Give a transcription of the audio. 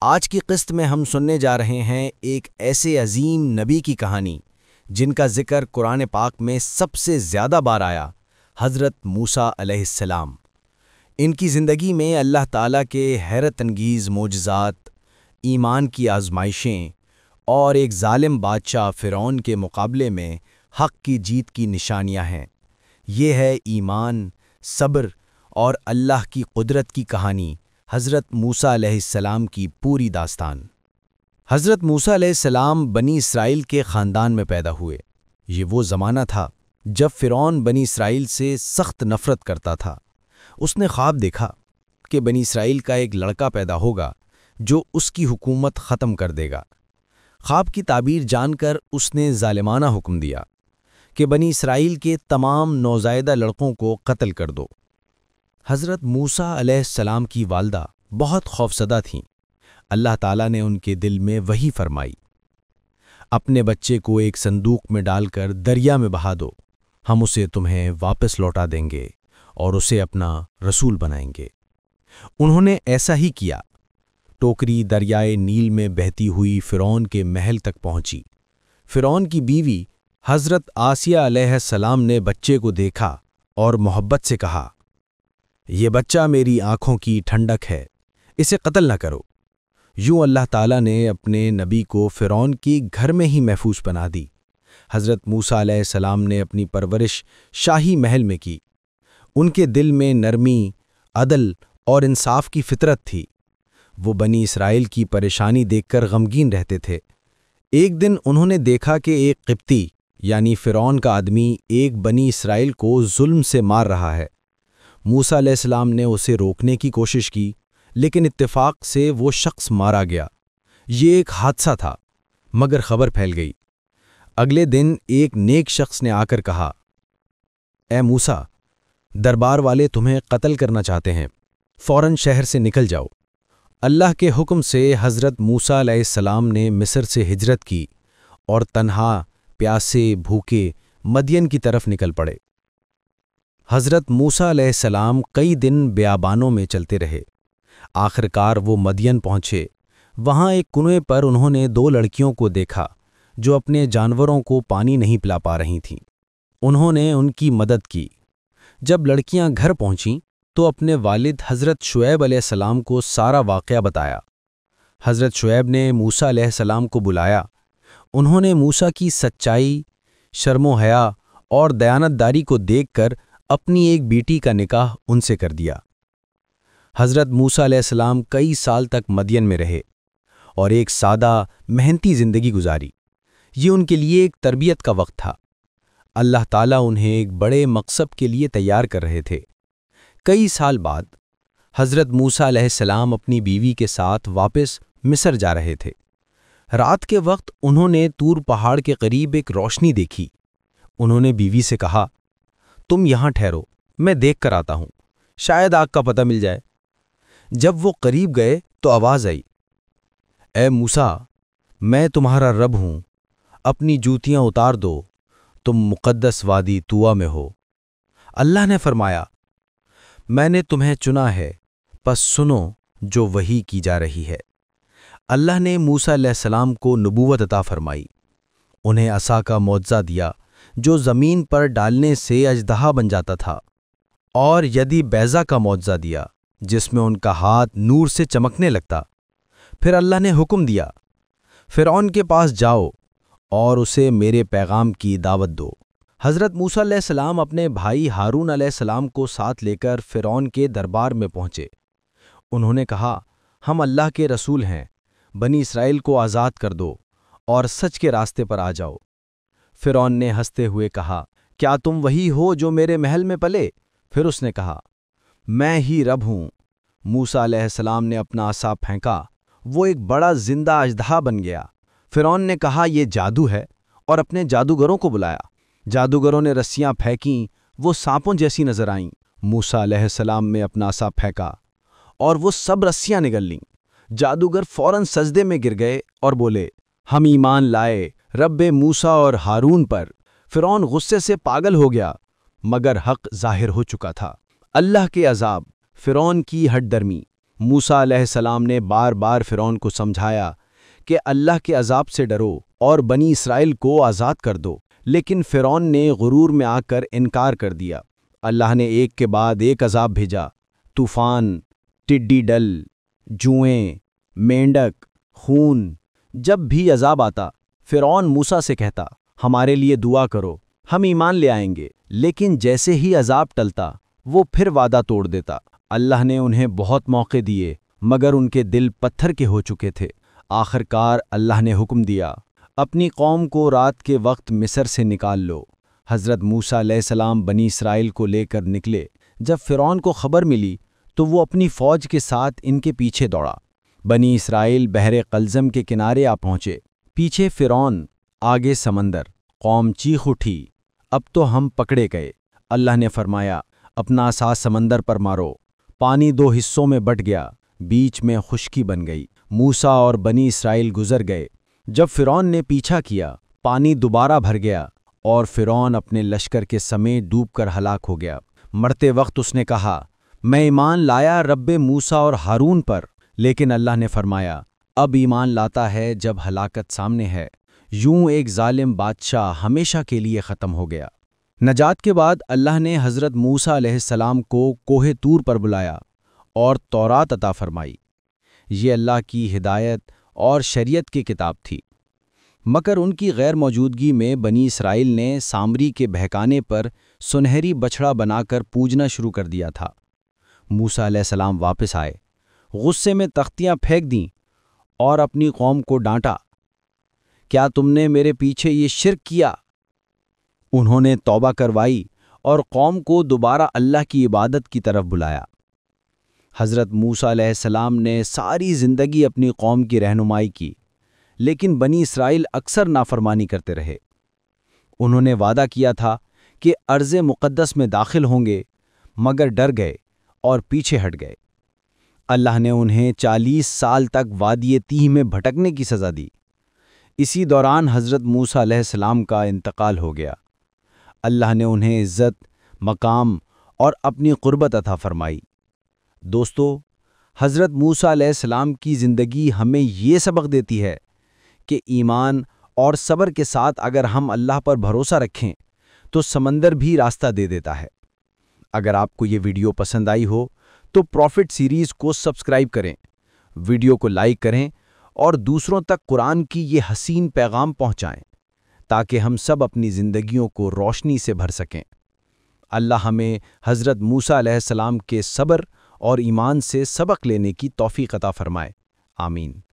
آج کی قسط میں ہم سننے جا رہے ہیں ایک ایسے عظیم نبی کی کہانی جن کا ذکر قرآن پاک میں سب سے زیادہ بار آیا، حضرت موسیٰ علیہ السلام۔ ان کی زندگی میں اللہ تعالیٰ کے حیرت انگیز معجزات، ایمان کی آزمائشیں اور ایک ظالم بادشاہ فرعون کے مقابلے میں حق کی جیت کی نشانیاں ہیں۔ یہ ہے ایمان، صبر اور اللہ کی قدرت کی کہانی، حضرت موسیٰ علیہ السلام کی پوری داستان۔ حضرت موسیٰ علیہ السلام بنی اسرائیل کے خاندان میں پیدا ہوئے۔ یہ وہ زمانہ تھا جب فرعون بنی اسرائیل سے سخت نفرت کرتا تھا۔ اس نے خواب دیکھا کہ بنی اسرائیل کا ایک لڑکا پیدا ہوگا جو اس کی حکومت ختم کر دے گا۔ خواب کی تعبیر جان کر اس نے ظالمانہ حکم دیا کہ بنی اسرائیل کے تمام نوزائیدہ لڑکوں کو قتل کر دو۔ حضرت موسیٰ علیہ السلام کی والدہ بہت خوفزدہ تھیں۔ اللہ تعالیٰ نے ان کے دل میں وحی فرمائی، اپنے بچے کو ایک صندوق میں ڈال کر دریا میں بہا دو، ہم اسے تمہیں واپس لوٹا دیں گے اور اسے اپنا رسول بنائیں گے۔ انہوں نے ایسا ہی کیا۔ ٹوکری دریائے نیل میں بہتی ہوئی فرعون کے محل تک پہنچی۔ فرعون کی بیوی حضرت آسیہ علیہ السلام نے بچے کو دیکھا اور محبت سے کہا، یہ بچہ میری آنکھوں کی ٹھنڈک ہے، اسے قتل نہ کرو۔ یوں اللہ تعالیٰ نے اپنے نبی کو فرعون کی گھر میں ہی محفوظ بنا دی۔ حضرت موسیٰ علیہ السلام نے اپنی پرورش شاہی محل میں کی۔ ان کے دل میں نرمی، عدل اور انصاف کی فطرت تھی۔ وہ بنی اسرائیل کی پریشانی دیکھ کر غمگین رہتے تھے۔ ایک دن انہوں نے دیکھا کہ ایک قبطی یعنی فرعون کا آدمی ایک بنی اسرائیل کو ظلم سے مار رہا ہے۔ موسیٰ علیہ السلام نے اسے روکنے کی کوشش کی، لیکن اتفاق سے وہ شخص مارا گیا۔ یہ ایک حادثہ تھا، مگر خبر پھیل گئی۔ اگلے دن ایک نیک شخص نے آ کر کہا، اے موسیٰ، دربار والے تمہیں قتل کرنا چاہتے ہیں، فوراً شہر سے نکل جاؤ۔ اللہ کے حکم سے حضرت موسیٰ علیہ السلام نے مصر سے ہجرت کی اور تنہا، پیاسے، بھوکے مدین کی طرف نکل پڑے۔ حضرت موسیٰ علیہ السلام کئی دن بیابانوں میں چلتے رہے۔ آخرکار وہ مدین پہنچے۔ وہاں ایک کنویں پر انہوں نے دو لڑکیوں کو دیکھا جو اپنے جانوروں کو پانی نہیں پلا پا رہی تھیں۔ انہوں نے ان کی مدد کی۔ جب لڑکیاں گھر پہنچیں تو اپنے والد حضرت شعیب علیہ السلام کو سارا واقعہ بتایا۔ حضرت شعیب نے موسیٰ علیہ السلام کو بلایا۔ انہوں نے موسیٰ کی سچائی، شرم و حیا اور دیانتداری کو دیکھ کر اپنی ایک بیٹی کا نکاح ان سے کر دیا۔ حضرت موسیٰ علیہ السلام کئی سال تک مدین میں رہے اور ایک سادہ، محنتی زندگی گزاری۔ یہ ان کے لیے ایک تربیت کا وقت تھا۔ اللہ تعالیٰ انہیں ایک بڑے مقصد کے لیے تیار کر رہے تھے۔ کئی سال بعد حضرت موسیٰ علیہ السلام اپنی بیوی کے ساتھ واپس مصر جا رہے تھے۔ رات کے وقت انہوں نے طور پہاڑ کے قریب ایک روشنی دیکھی۔ انہوں نے بیوی سے کہا، تم یہاں ٹھہرو، میں دیکھ کر آتا ہوں، شاید آگ کا پتہ مل جائے۔ جب وہ قریب گئے تو آواز آئی، اے موسیٰ، میں تمہارا رب ہوں، اپنی جوتیاں اتار دو، تم مقدس وادی طویٰ میں ہو۔ اللہ نے فرمایا، میں نے تمہیں چنا ہے، پس سنو جو وحی کی جا رہی ہے۔ اللہ نے موسیٰ علیہ السلام کو نبوت عطا فرمائی۔ انہیں عصا کا معجزہ دیا جو زمین پر ڈالنے سے اژدہا بن جاتا تھا، اور یدی بیضا کا معجزہ دیا جس میں ان کا ہاتھ نور سے چمکنے لگتا۔ پھر اللہ نے حکم دیا، فرعون کے پاس جاؤ اور اسے میرے پیغام کی دعوت دو۔ حضرت موسیٰ علیہ السلام اپنے بھائی ہارون علیہ السلام کو ساتھ لے کر فرعون کے دربار میں پہنچے۔ انہوں نے کہا، ہم اللہ کے رسول ہیں، بنی اسرائیل کو آزاد کر دو اور سچ کے راستے پر آ جاؤ۔ فرعون نے ہنستے ہوئے کہا، کیا تم وہی ہو جو میرے محل میں پلے؟ پھر اس نے کہا، میں ہی رب ہوں۔ موسیٰ علیہ السلام نے اپنا عصا پھینکا، وہ ایک بڑا زندہ اژدہا بن گیا۔ فرعون نے کہا، یہ جادو ہے، اور اپنے جادوگروں کو بلایا۔ جادوگروں نے رسیاں پھینکیں، وہ سانپوں جیسی نظر آئیں۔ موسیٰ علیہ السلام نے اپنا عصا پھینکا اور وہ سب رسیاں نگل لیں۔ جادوگر فوراً سجدے میں گر گئے اور بولے، ہم ایمان لائے رب موسیٰ اور ہارون پر۔ فرعون غصے سے پاگل ہو گیا، مگر حق ظاہر ہو چکا تھا۔ اللہ کے عذاب، فرعون کی ہٹ درمی، موسیٰ علیہ السلام نے بار بار فرعون کو سمجھایا کہ اللہ کے عذاب سے ڈرو اور بنی اسرائیل کو آزاد کر دو، لیکن فرعون نے غرور میں آ کر انکار کر دیا۔ اللہ نے ایک کے بعد ایک عذاب بھیجا، طوفان، ٹڈی دل، جوئیں، مینڈک، خون۔ جب بھی عذاب آتا فرعون موسیٰ سے کہتا ہمارے لیے دعا کرو، ہم ایمان لے آئیں گے، لیکن جیسے ہی عذاب ٹلتا وہ پھر وعدہ توڑ دیتا۔ اللہ نے انہیں بہت موقع دیے مگر ان کے دل پتھر کے ہو چکے تھے۔ آخر کار اللہ نے حکم دیا اپنی قوم کو رات کے وقت مصر سے نکال لو۔ حضرت موسیٰ علیہ السلام بنی اسرائیل کو لے کر نکلے۔ جب فرعون کو خبر ملی تو وہ اپنی فوج کے ساتھ ان کے پیچھے دوڑا۔ بنی اسرائیل بحر قلزم کے کنارے آ پہنچے، پیچھے فرعون، آگے سمندر۔ قوم چیخ اٹھی اب تو ہم پکڑے گئے۔ اللہ نے فرمایا اپنا عصا سمندر پر مارو۔ پانی دو حصوں میں بٹ گیا، بیچ میں خشکی بن گئی۔ موسیٰ اور بنی اسرائیل گزر گئے۔ جب فرعون نے پیچھا کیا پانی دوبارہ بھر گیا اور فرعون اپنے لشکر کے سمیت ڈوب کر ہلاک ہو گیا۔ مرتے وقت اس نے کہا میں ایمان لایا رب موسیٰ اور ہارون پر، لیکن اللہ نے فرمایا اب ایمان لاتا ہے جب ہلاکت سامنے ہے۔ یوں ایک ظالم بادشاہ ہمیشہ کے لیے ختم ہو گیا۔ نجات کے بعد اللہ نے حضرت موسیٰ علیہ السلام کو کوہ طور پر بلایا اور تورات عطا فرمائی۔ یہ اللہ کی ہدایت اور شریعت کی کتاب تھی، مگر ان کی غیر موجودگی میں بنی اسرائیل نے سامری کے بہکانے پر سنہری بچھڑا بنا کر پوجنا شروع کر دیا تھا۔ موسیٰ علیہ السلام واپس آئے، غصے میں تختیاں پھینک دیں اور اپنی قوم کو ڈانٹا، کیا تم نے میرے پیچھے یہ شرک کیا؟ انہوں نے توبہ کروائی اور قوم کو دوبارہ اللہ کی عبادت کی طرف بلایا۔ حضرت موسیٰ علیہ السلام نے ساری زندگی اپنی قوم کی رہنمائی کی، لیکن بنی اسرائیل اکثر نافرمانی کرتے رہے۔ انہوں نے وعدہ کیا تھا کہ ارض مقدس میں داخل ہوں گے، مگر ڈر گئے اور پیچھے ہٹ گئے۔ اللہ نے انہیں 40 سال تک وادی تیہ میں بھٹکنے کی سزا دی۔ اسی دوران حضرت موسیٰ علیہ السلام کا انتقال ہو گیا۔ اللہ نے انہیں عزت، مقام اور اپنی قربت عطا فرمائی۔ دوستو، حضرت موسیٰ علیہ السلام کی زندگی ہمیں یہ سبق دیتی ہے کہ ایمان اور صبر کے ساتھ اگر ہم اللہ پر بھروسہ رکھیں تو سمندر بھی راستہ دے دیتا ہے۔ اگر آپ کو یہ ویڈیو پسند آئی ہو تو پروفٹ سیریز کو سبسکرائب کریں، ویڈیو کو لائک کریں اور دوسروں تک قرآن کی یہ حسین پیغام پہنچائیں تاکہ ہم سب اپنی زندگیوں کو روشنی سے بھر سکیں۔ اللہ ہمیں حضرت موسیٰ علیہ السلام کے صبر اور ایمان سے سبق لینے کی توفیق عطا فرمائے۔ آمین۔